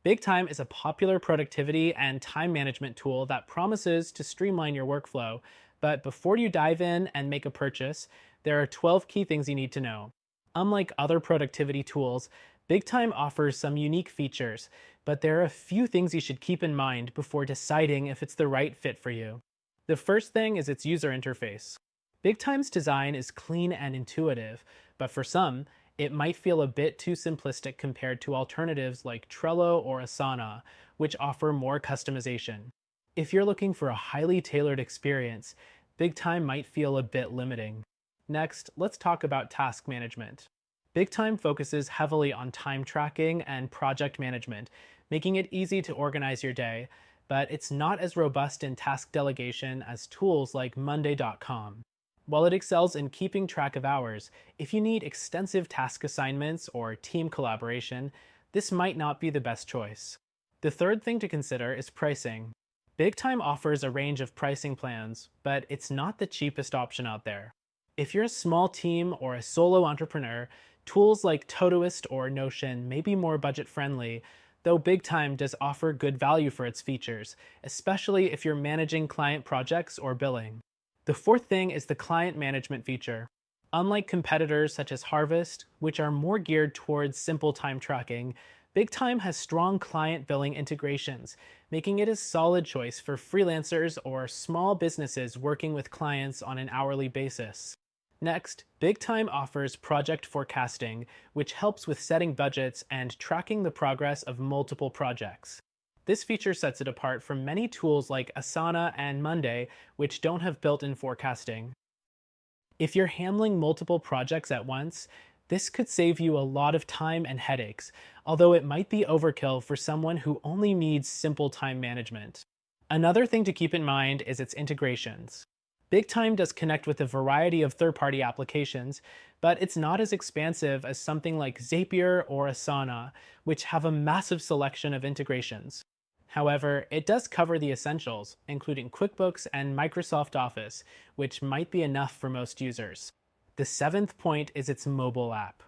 BigTime is a popular productivity and time management tool that promises to streamline your workflow. But before you dive in and make a purchase, there are 12 key things you need to know. Unlike other productivity tools, BigTime offers some unique features, but there are a few things you should keep in mind before deciding if it's the right fit for you. The first thing is its user interface. BigTime's design is clean and intuitive, but for some, it might feel a bit too simplistic compared to alternatives like Trello or Asana, which offer more customization. If you're looking for a highly tailored experience, BigTime might feel a bit limiting. Next, let's talk about task management. BigTime focuses heavily on time tracking and project management, making it easy to organize your day, but it's not as robust in task delegation as tools like Monday.com. While it excels in keeping track of hours, if you need extensive task assignments or team collaboration, this might not be the best choice. The third thing to consider is pricing. BigTime offers a range of pricing plans, but it's not the cheapest option out there. If you're a small team or a solo entrepreneur, tools like Todoist or Notion may be more budget-friendly, though BigTime does offer good value for its features, especially if you're managing client projects or billing. The fourth thing is the client management feature. Unlike competitors such as Harvest, which are more geared towards simple time tracking, BigTime has strong client billing integrations, making it a solid choice for freelancers or small businesses working with clients on an hourly basis. Next, BigTime offers project forecasting, which helps with setting budgets and tracking the progress of multiple projects. This feature sets it apart from many tools like Asana and Monday, which don't have built-in forecasting. If you're handling multiple projects at once, this could save you a lot of time and headaches, although it might be overkill for someone who only needs simple time management. Another thing to keep in mind is its integrations. BigTime does connect with a variety of third-party applications, but it's not as expansive as something like Zapier or Asana, which have a massive selection of integrations. However, it does cover the essentials, including QuickBooks and Microsoft Office, which might be enough for most users. The seventh point is its mobile app.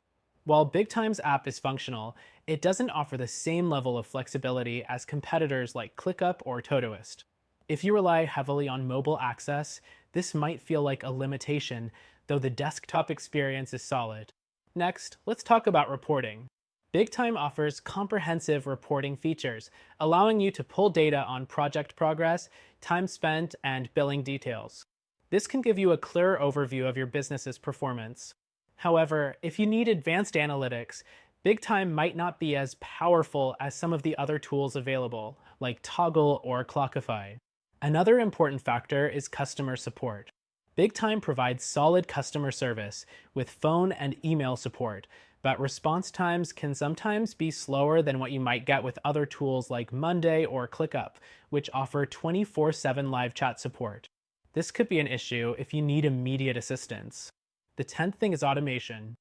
While BigTime's app is functional, it doesn't offer the same level of flexibility as competitors like ClickUp or Todoist. If you rely heavily on mobile access, this might feel like a limitation, though the desktop experience is solid. Next, let's talk about reporting. BigTime offers comprehensive reporting features, allowing you to pull data on project progress, time spent, and billing details. This can give you a clearer overview of your business's performance. However, if you need advanced analytics, BigTime might not be as powerful as some of the other tools available, like Toggle or Clockify. Another important factor is customer support. BigTime provides solid customer service with phone and email support, but response times can sometimes be slower than what you might get with other tools like Monday or ClickUp, which offer 24/7 live chat support. This could be an issue if you need immediate assistance. The 10th thing is automation.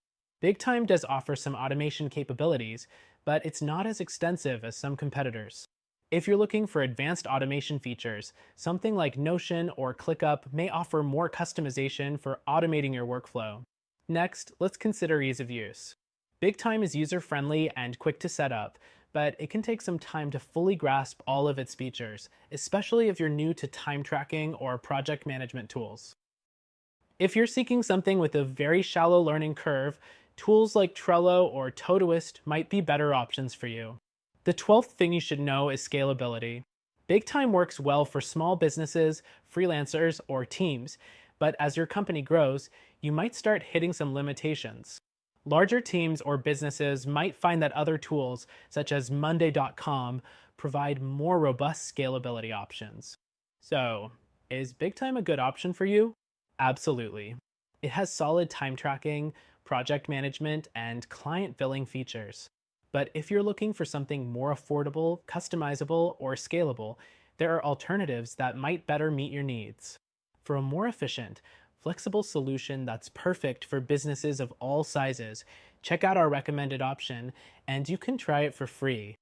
BigTime does offer some automation capabilities, but it's not as extensive as some competitors. If you're looking for advanced automation features, something like Notion or ClickUp may offer more customization for automating your workflow. Next, let's consider ease of use. BigTime is user-friendly and quick to set up, but it can take some time to fully grasp all of its features, especially if you're new to time tracking or project management tools. If you're seeking something with a very shallow learning curve, tools like Trello or Todoist might be better options for you. The 12th thing you should know is scalability. BigTime works well for small businesses, freelancers, or teams, but as your company grows, you might start hitting some limitations. Larger teams or businesses might find that other tools, such as Monday.com, provide more robust scalability options. So, is BigTime a good option for you? Absolutely. It has solid time tracking, project management, and client billing features. But if you're looking for something more affordable, customizable, or scalable, there are alternatives that might better meet your needs. For a more efficient, flexible solution that's perfect for businesses of all sizes, check out our recommended option, and you can try it for free.